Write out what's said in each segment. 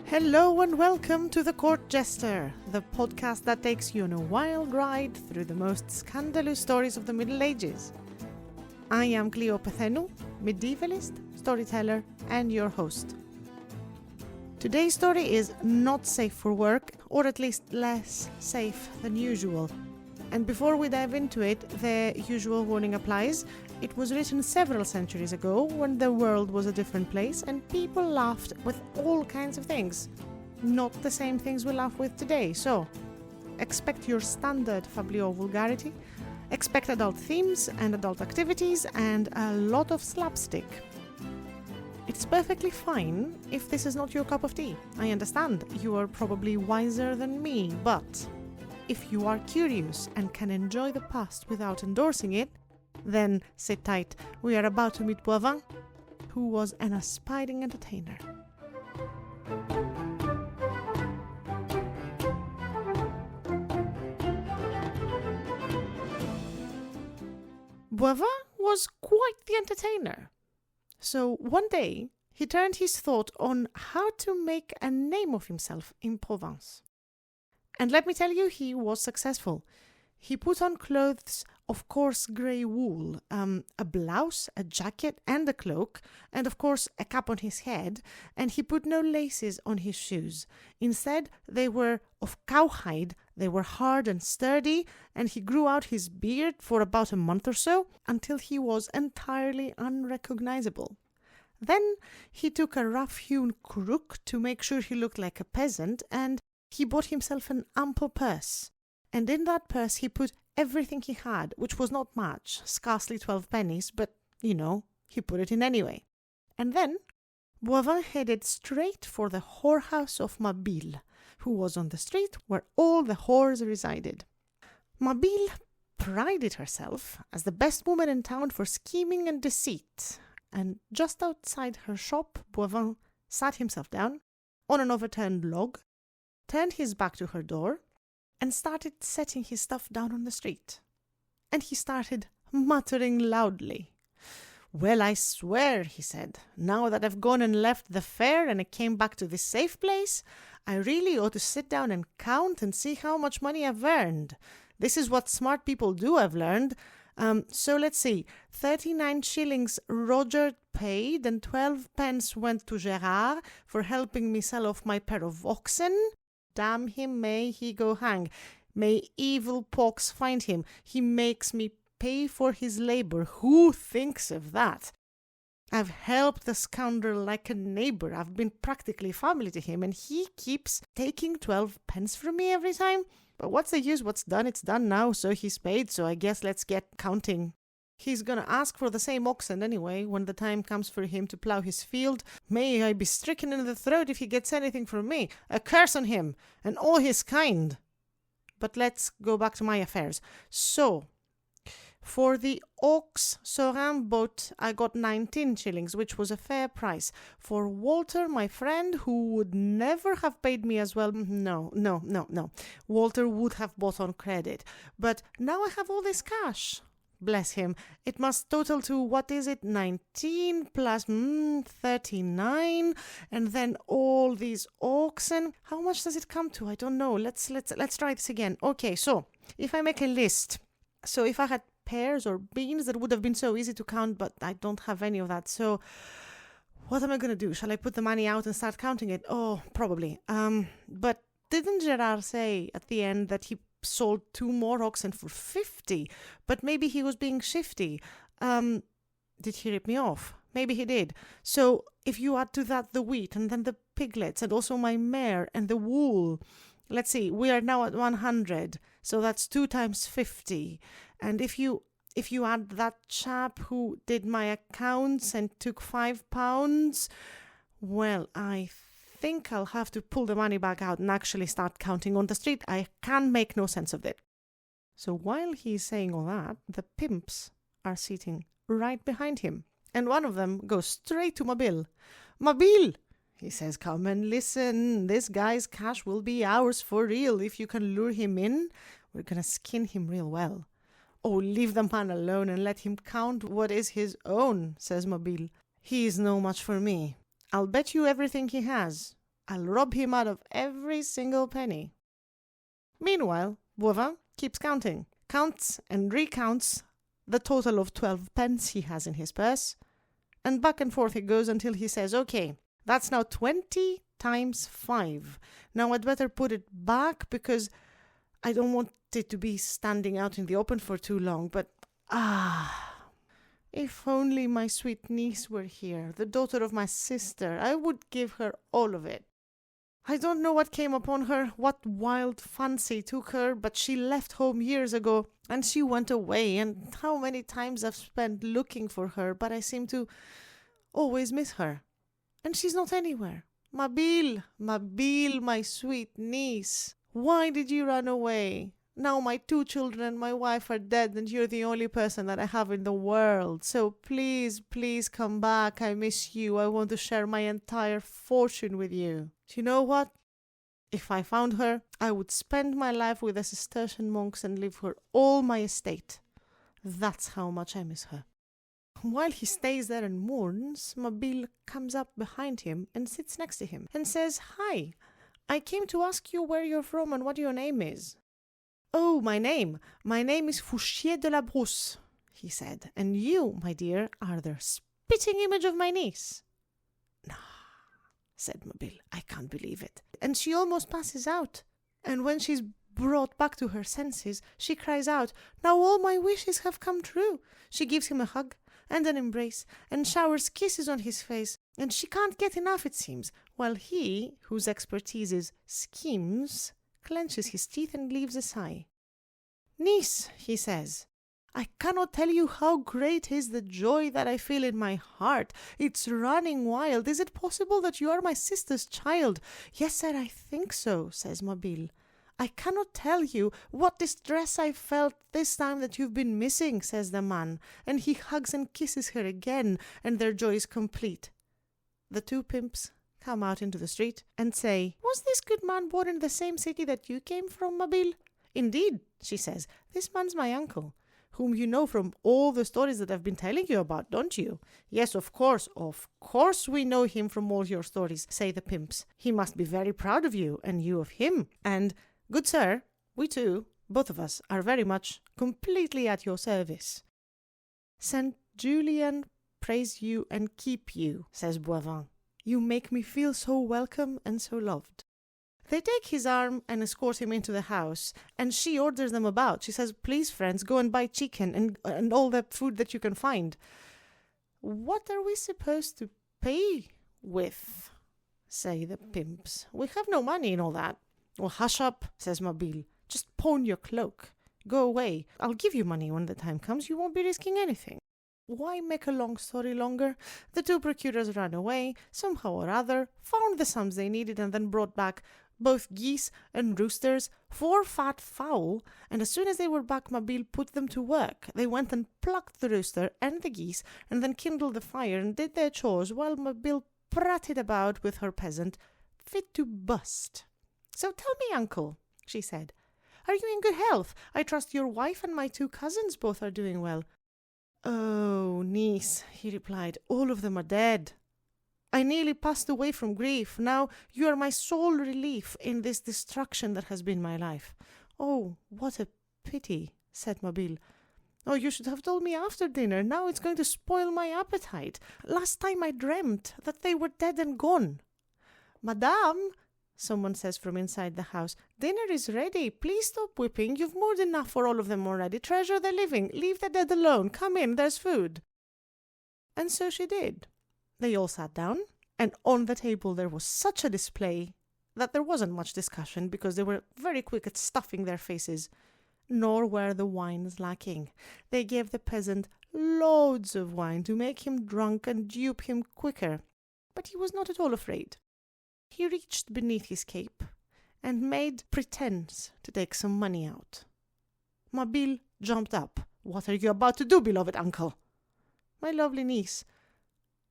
Hello and welcome to The Court Jester, the podcast that takes you on a wild ride through the most scandalous stories of the Middle Ages. I am Cleopethenu, medievalist, storyteller, and your host. Today's story is not safe for work, or at least less safe than usual. And before we dive into it, the usual warning applies. It was written several centuries ago when the world was a different place and people laughed with all kinds of things. Not the same things we laugh with today, so expect your standard fabliau vulgarity, expect adult themes and adult activities, and a lot of slapstick. It's perfectly fine if this is not your cup of tea. I understand you are probably wiser than me, but if you are curious and can enjoy the past without endorsing it, then sit tight. We are about to meet Boivin, who was an aspiring entertainer. Boivin was quite the entertainer. So one day, he turned his thought on how to make a name of himself in Provence. And let me tell you, he was successful. He put on clothes of coarse grey wool, a blouse, a jacket and a cloak, and of course a cap on his head, and he put no laces on his shoes. Instead, they were of cowhide, they were hard and sturdy, and he grew out his beard for about a month or so, until he was entirely unrecognizable. Then he took a rough-hewn crook to make sure he looked like a peasant, and he bought himself an ample purse. And in that purse he put everything he had, which was not much, scarcely 12 pennies, but, he put it in anyway. And then Boivin headed straight for the whorehouse of Mabille, who was on the street where all the whores resided. Mabille prided herself as the best woman in town for scheming and deceit, and just outside her shop Boivin sat himself down on an overturned log, turned his back to her door, and started setting his stuff down on the street. And he started muttering loudly. "Well, I swear," he said, "now that I've gone and left the fair and I came back to this safe place, I really ought to sit down and count and see how much money I've earned. This is what smart people do, I've learned. So let's see, 39 shillings Roger paid and 12 pence went to Gerard for helping me sell off my pair of oxen. Damn him, may he go hang. May evil pox find him. He makes me pay for his labor. Who thinks of that? I've helped the scoundrel like a neighbor. I've been practically family to him, and he keeps taking 12 pence from me every time. But what's the use? What's done? It's done now, so he's paid, so I guess let's get counting. He's gonna ask for the same oxen anyway when the time comes for him to plough his field. May I be stricken in the throat if he gets anything from me. A curse on him and all his kind. But let's go back to my affairs. So, for the ox Sorin boat, I got 19 shillings, which was a fair price. For Walter, my friend, who would never have paid me as well, no. Walter would have bought on credit. But now I have all this cash. Bless him. It must total to, 19 plus 39, and then all these oxen. How much does it come to? I don't know. Let's try this again. Okay, so if I make a list, so if I had pears or beans, that would have been so easy to count, but I don't have any of that. So what am I going to do? Shall I put the money out and start counting it? Oh, probably. But didn't Gerard say at the end that he sold 2 more oxen for 50, but maybe he was being shifty? Did he rip me off? Maybe he did. So if you add to that the wheat and then the piglets and also my mare and the wool, let's see, we are now at 100, so that's 2 times 50. And if you add that chap who did my accounts and took £5, well, I think I'll have to pull the money back out and actually start counting on the street. I can make no sense of it. So while he's saying all that, the pimps are sitting right behind him, and one of them goes straight to Mabille. "Mabille," he says, "come and listen. This guy's cash will be ours for real if you can lure him in. We're gonna skin him real well." "Oh, leave the man alone and let him count what is his own," says Mabille. "He is no match for me. I'll bet you everything he has. I'll rob him out of every single penny. Meanwhile, Boivin keeps counts and recounts the total of 12 pence he has in his purse, and back and forth he goes until he says, okay, that's now 20 times 5. Now I'd better put it back because I don't want it to be standing out in the open for too long, but if only my sweet niece were here, the daughter of my sister, I would give her all of it. I don't know what came upon her, what wild fancy took her, but she left home years ago, and she went away, and how many times I've spent looking for her, but I seem to always miss her. And she's not anywhere. Mabille, my sweet niece, why did you run away? Now my 2 children and my wife are dead, and you're the only person that I have in the world. So please, please come back. I miss you. I want to share my entire fortune with you. Do you know what? If I found her, I would spend my life with the Cistercian monks and leave her all my estate. That's how much I miss her. While he stays there and mourns, Mabille comes up behind him and sits next to him and says, "Hi, I came to ask you where you're from and what your name is." "Oh, my name is Fouchier de la Brousse," he said, "and you, my dear, are the spitting image of my niece." "Nah," said Mabille, "I can't believe it." And she almost passes out. And when she's brought back to her senses, she cries out, "Now all my wishes have come true." She gives him a hug and an embrace and showers kisses on his face, and she can't get enough, it seems, while he, whose expertise is schemes, clenches his teeth and leaves a sigh. "Niece," he says, "I cannot tell you how great is the joy that I feel in my heart. It's running wild. Is it possible that you are my sister's child?" "Yes, sir, I think so," says Mabille. "I cannot tell you what distress I felt this time that you've been missing," says the man, and he hugs and kisses her again, and their joy is complete. The 2 pimps come out into the street and say, "Was this good man born in the same city that you came from, Mabille?" "Indeed," she says, "this man's my uncle, whom you know from all the stories that I've been telling you about, don't you?" "Yes, of course we know him from all your stories," say the pimps. "He must be very proud of you, and you of him. And, good sir, we too, both of us, are very much, completely at your service." "Saint Julian praise you and keep you," says Boivin. "You make me feel so welcome and so loved." They take his arm and escort him into the house, and she orders them about. She says, "Please, friends, go and buy chicken and all the food that you can find." "What are we supposed to pay with?" say the pimps. "We have no money and all that." "Well, hush up," says Mabille. "Just pawn your cloak. Go away. I'll give you money when the time comes. You won't be risking anything." Why make a long story longer? The 2 procurers ran away, somehow or other, found the sums they needed, and then brought back both geese and roosters, 4 fat fowl, and as soon as they were back, Mabille put them to work. They went and plucked the rooster and the geese, and then kindled the fire and did their chores, while Mabille prated about with her peasant, fit to bust. "So tell me, uncle," she said, "are you in good health? I trust your wife and my 2 cousins both are doing well." "Oh, niece," he replied, "all of them are dead. I nearly passed away from grief. Now you are my sole relief in this destruction that has been my life." "Oh, what a pity," said Mabille. "Oh, you should have told me after dinner. Now it's going to spoil my appetite. Last time I dreamt that they were dead and gone." "Madame," someone says from inside the house, "dinner is ready. Please stop whipping. You've more than enough for all of them already. Treasure the living. Leave the dead alone. Come in, there's food." And so she did. They all sat down, and on the table there was such a display that there wasn't much discussion because they were very quick at stuffing their faces. Nor were the wines lacking. They gave the peasant loads of wine to make him drunk and dupe him quicker, but he was not at all afraid. He reached beneath his cape and made pretense to take some money out. Mabille jumped up. "What are you about to do, beloved uncle?" "My lovely niece,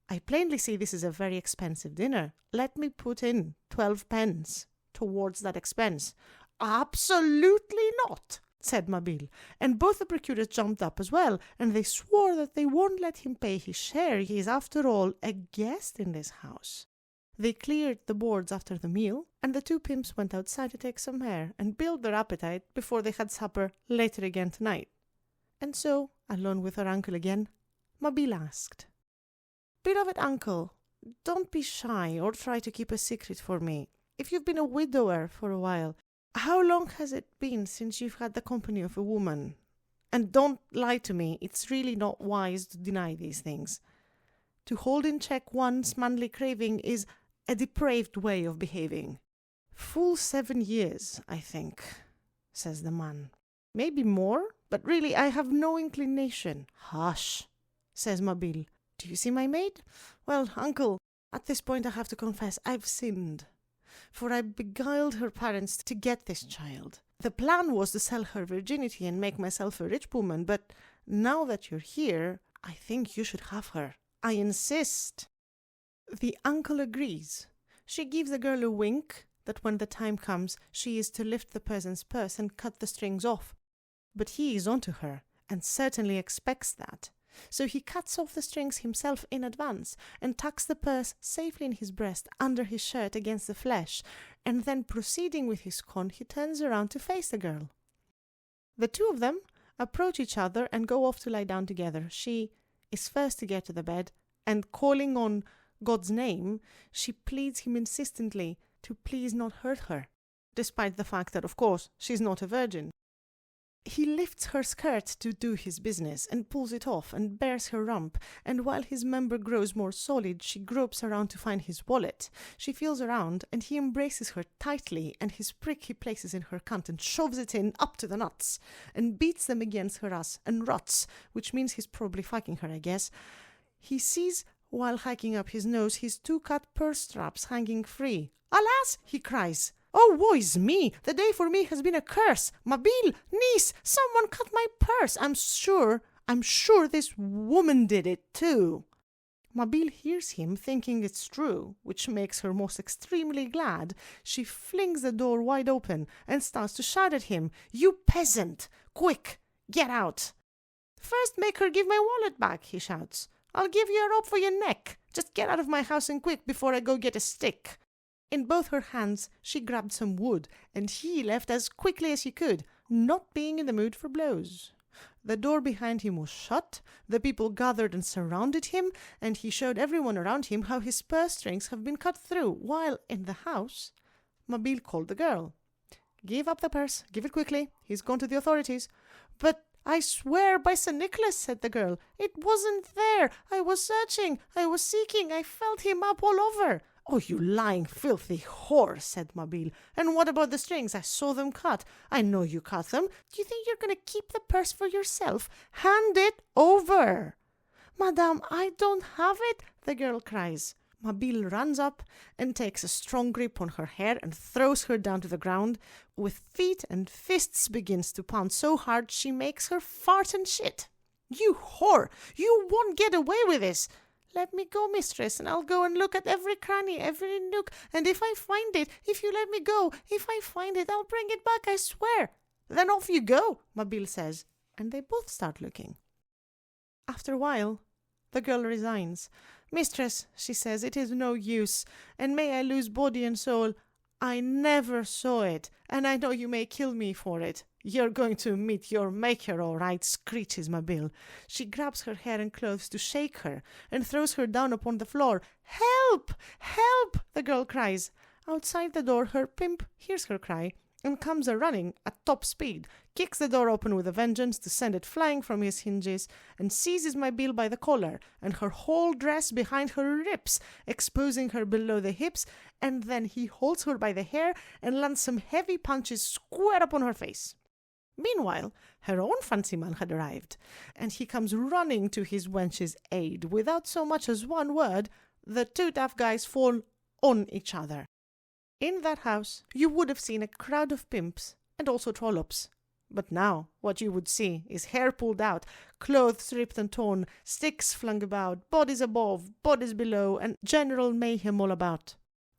I plainly see this is a very expensive dinner. Let me put in 12 pence towards that expense." "Absolutely not," said Mabille, and both the procurers jumped up as well, and they swore that they won't let him pay his share. He is, after all, a guest in this house. They cleared the boards after the meal, and the two pimps went outside to take some air and build their appetite before they had supper later again tonight. And so, alone with her uncle again, Mabille asked, "Beloved uncle, don't be shy or try to keep a secret for me. If you've been a widower for a while, how long has it been since you've had the company of a woman? And don't lie to me, it's really not wise to deny these things. To hold in check one's manly craving is a depraved way of behaving." "Full 7 years, I think," says the man. "Maybe more, but really I have no inclination." "Hush," says Mabille. "Do you see my maid? Well, uncle, at this point I have to confess I've sinned, for I beguiled her parents to get this child. The plan was to sell her virginity and make myself a rich woman, but now that you're here, I think you should have her. I insist." The uncle agrees. She gives the girl a wink that when the time comes she is to lift the peasant's purse and cut the strings off. But he is onto her, and certainly expects that. So he cuts off the strings himself in advance, and tucks the purse safely in his breast under his shirt against the flesh, and then proceeding with his con, he turns around to face the girl. The two of them approach each other and go off to lie down together. She is first to get to the bed, and calling on God's name, she pleads him insistently to please not hurt her, despite the fact that, of course, she's not a virgin. He lifts her skirt to do his business and pulls it off and bares her rump, and while his member grows more solid, she gropes around to find his wallet. She feels around, and he embraces her tightly, and his prick he places in her cunt and shoves it in up to the nuts, and beats them against her ass and rots, which means he's probably fucking her, I guess. He sees, while hiking up his nose, his 2 cut purse straps hanging free. "Alas!" he cries. "Oh, woe is me! The day for me has been a curse! Mabille, niece, someone cut my purse! I'm sure this woman did it too!" Mabille hears him, thinking it's true, which makes her most extremely glad. She flings the door wide open and starts to shout at him. "You peasant! Quick, get out!" "First make her give my wallet back," he shouts. "I'll give you a rope for your neck. Just get out of my house and quick before I go get a stick." In both her hands she grabbed some wood, and he left as quickly as he could, not being in the mood for blows. The door behind him was shut, the people gathered and surrounded him, and he showed everyone around him how his purse strings have been cut through, while in the house Mabille called the girl. "Give up the purse, give it quickly, he's gone to the authorities." "But I swear by St. Nicholas," said the girl, "it wasn't there. I was searching, I was seeking, I felt him up all over." "Oh, you lying, filthy whore," said Mabille. "And what about the strings? I saw them cut. I know you cut them. Do you think you're going to keep the purse for yourself? Hand it over." "Madame, I don't have it," the girl cries. Mabille runs up and takes a strong grip on her hair and throws her down to the ground. With feet and fists begins to pound so hard she makes her fart and shit. "You whore! You won't get away with this!" "Let me go, mistress, and I'll go and look at every cranny, every nook, and if I find it, if you let me go, if I find it, I'll bring it back, I swear." "Then off you go," Mabille says, and they both start looking. After a while, the girl resigns. "Mistress," she says, "it is no use, and may I lose body and soul, I never saw it, and I know you may kill me for it." "You're going to meet your maker, all right," screeches Mabille. She grabs her hair and clothes to shake her and throws her down upon the floor. "Help! Help!" the girl cries. Outside the door, her pimp hears her cry and comes a-running at top speed, kicks the door open with a vengeance to send it flying from his hinges, and seizes Mabille by the collar and her whole dress behind her ribs, exposing her below the hips, and then he holds her by the hair and lands some heavy punches square upon her face. Meanwhile, her own fancy man had arrived, and he comes running to his wench's aid. Without so much as one word, the 2 tough guys fall on each other. In that house, you would have seen a crowd of pimps and also trollops. But now, what you would see is hair pulled out, clothes ripped and torn, sticks flung about, bodies above, bodies below, and general mayhem all about.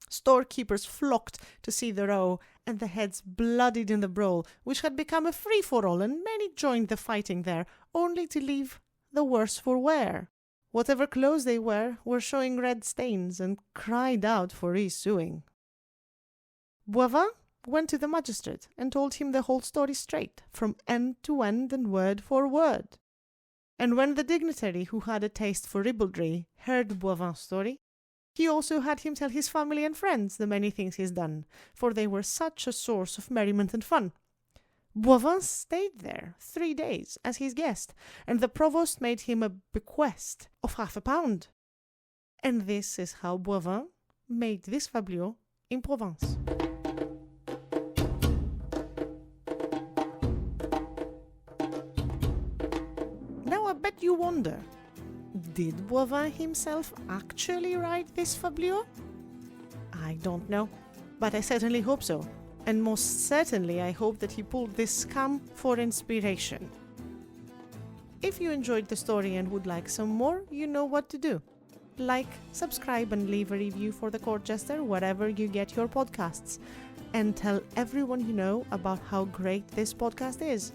Storekeepers flocked to see the row, and the heads bloodied in the brawl, which had become a free-for-all, and many joined the fighting there, only to leave the worse for wear. Whatever clothes they were showing red stains and cried out for re-sewing. Boivin went to the magistrate and told him the whole story straight, from end to end and word for word. And when the dignitary who had a taste for ribaldry heard Boivin's story, he also had him tell his family and friends the many things he's done, for they were such a source of merriment and fun. Boivin stayed there 3 days as his guest, and the provost made him a bequest of £50. And this is how Boivin made this fabliau in Provence. Now I bet you wonder, did Boivin himself actually write this fabliau? I don't know, but I certainly hope so. And most certainly I hope that he pulled this scam for inspiration. If you enjoyed the story and would like some more, you know what to do. Like, subscribe and leave a review for The Court Jester wherever you get your podcasts. And tell everyone you know about how great this podcast is.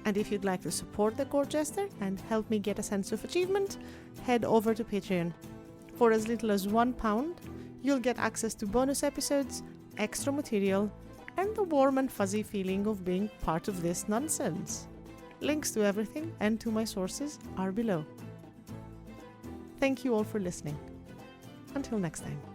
And if you'd like to support The Court Jester and help me get a sense of achievement, head over to Patreon. For as little as £1, you'll get access to bonus episodes, extra material, and the warm and fuzzy feeling of being part of this nonsense. Links to everything and to my sources are below. Thank you all for listening. Until next time.